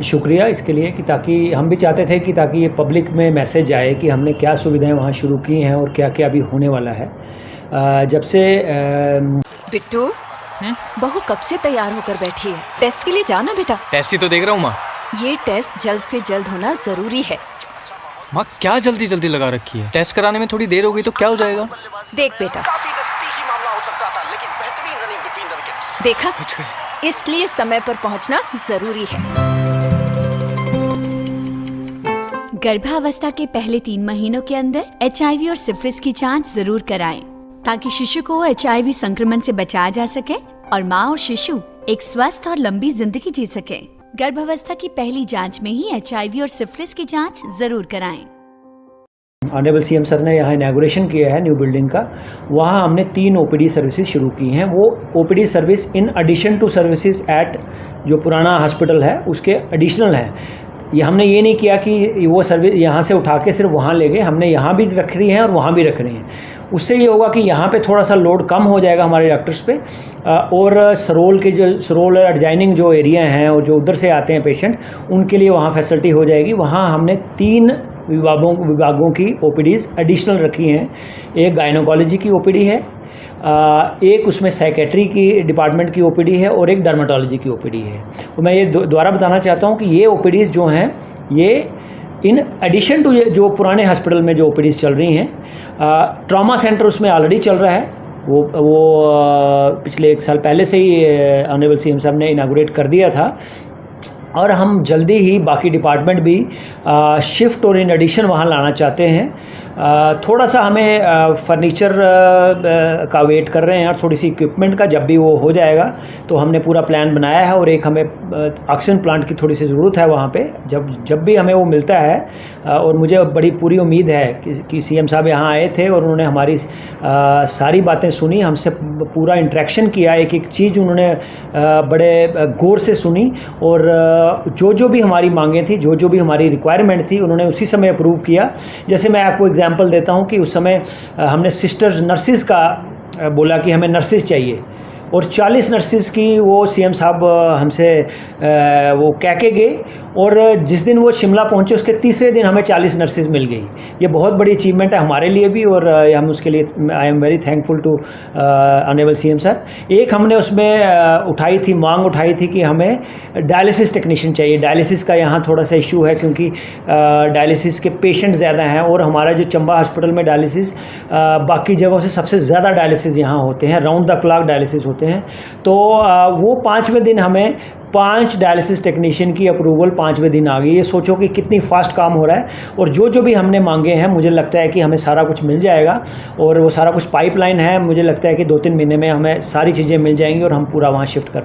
शुक्रिया इसके लिए कि ताकि हम भी चाहते थे कि ताकि ये पब्लिक में मैसेज आए कि हमने क्या सुविधाएं वहाँ शुरू की हैं और क्या क्या अभी होने वाला है। जब से बिट्टू, बहू कब से तैयार होकर बैठी है? टेस्ट के लिए जाना बेटा। टेस्ट ही तो देख रहा हूँ माँ। ये टेस्ट जल्द से जल्द होना जरूरी है। माँ क्या जल्दी जल्दी लगा रखी है? टेस्ट कराने में थोड़ी देर हो गई तो क्या हो जाएगा? देख बेटा, देखा, इसलिए समय पर पहुंचना जरूरी है। गर्भावस्था के पहले 3 महीनों के अंदर HIV और सिफिलिस की जांच जरूर कराएं, ताकि शिशु को HIV संक्रमण से बचाया जा सके और माँ और शिशु एक स्वस्थ और लंबी जिंदगी जी सके। गर्भावस्था की पहली जांच में ही HIV और सिफिलिस की जांच जरूर कराएं। ऑनरेबल सीएम सर ने यहाँ इनॉग्रेशन किया है न्यू बिल्डिंग का। वहाँ हमने 3 OPD सर्विसेज शुरू की हैं। वो OPD service in addition to services at जो पुराना हॉस्पिटल है उसके एडिशनल हैं। ये हमने ये नहीं किया कि वो सर्विस यहाँ से उठा के सिर्फ वहाँ ले गए, हमने यहाँ भी रख रही हैं और वहाँ भी रख रही हैं। उससे ये होगा कि यहाँ पे थोड़ा सा लोड कम हो जाएगा हमारे डॉक्टर्स पे, और सरोल और एडजाइनिंग जो एरिया हैं और जो उधर से आते हैं पेशेंट, उनके लिए वहाँ फैसिलिटी हो जाएगी। वहाँ हमने 3 विभागों की OPDs एडिशनल रखी हैं। एक गायनोकोलॉजी की OPD है, एक उसमें साइकेट्री की डिपार्टमेंट की OPD है और एक डर्मेटोलॉजी की OPD है। तो मैं ये दोबारा बताना चाहता हूँ कि ये OPDs जो हैं ये इन एडिशन टू जो पुराने हॉस्पिटल में जो OPDs चल रही हैं। ट्रॉमा सेंटर उसमें ऑलरेडी चल रहा है, वो पिछले 1 साल पहले से ही ऑनरेबल सीएम साहब ने इनागुरेट कर दिया था, और हम जल्दी ही बाकी डिपार्टमेंट भी शिफ्ट और इन एडिशन वहाँ लाना चाहते हैं। थोड़ा सा हमें फर्नीचर का वेट कर रहे हैं और थोड़ी सी इक्विपमेंट का। जब भी वो हो जाएगा तो हमने पूरा प्लान बनाया है, और एक हमें ऑक्सीजन प्लांट की थोड़ी सी ज़रूरत है वहाँ पे। जब भी हमें वो मिलता है, और मुझे बड़ी पूरी उम्मीद है कि सीएम साहब यहाँ आए थे और उन्होंने हमारी सारी बातें सुनी, हमसे पूरा इंटरेक्शन किया, एक एक चीज़ उन्होंने बड़े गौर से सुनी, और जो भी हमारी मांगें थी, जो भी हमारी रिक्वायरमेंट थी, उन्होंने उसी समय अप्रूव किया। जैसे मैं आपको एग्जांपल देता हूं कि उस समय हमने सिस्टर्स नर्सिस का बोला कि हमें नर्सिस चाहिए, और 40 नर्सिस की वो सीएम साहब हमसे वो कह के गए, और जिस दिन वो शिमला पहुंचे उसके तीसरे दिन हमें 40 नर्सिस मिल गई। ये बहुत बड़ी अचीवमेंट है हमारे लिए भी, और हम उसके लिए I am very thankful to honourable CM sir. एक हमने उसमें मांग उठाई थी कि हमें डायलिसिस टेक्नीशियन चाहिए। डायलिसिस का यहाँ थोड़ा सा इशू है, क्योंकि डायलिसिस के पेशेंट ज़्यादा हैं, और हमारा जो चंबा हॉस्पिटल में डायलिसिस बाकी जगहों से सबसे ज़्यादा डायलिसिस यहाँ होते हैं, राउंड द क्लॉक डायलिसिस होते हैं। तो वो 5वें दिन हमें 5 डायलिसिस टेक्नीशियन की अप्रूवल 5वें दिन आ गई। ये सोचो कि कितनी फास्ट काम हो रहा है, और जो भी हमने मांगे हैं मुझे लगता है कि हमें सारा कुछ मिल जाएगा, और वो सारा कुछ पाइपलाइन है। मुझे लगता है कि 2-3 महीने में हमें सारी चीज़ें मिल जाएंगी और हम पूरा वहाँ शिफ्ट कर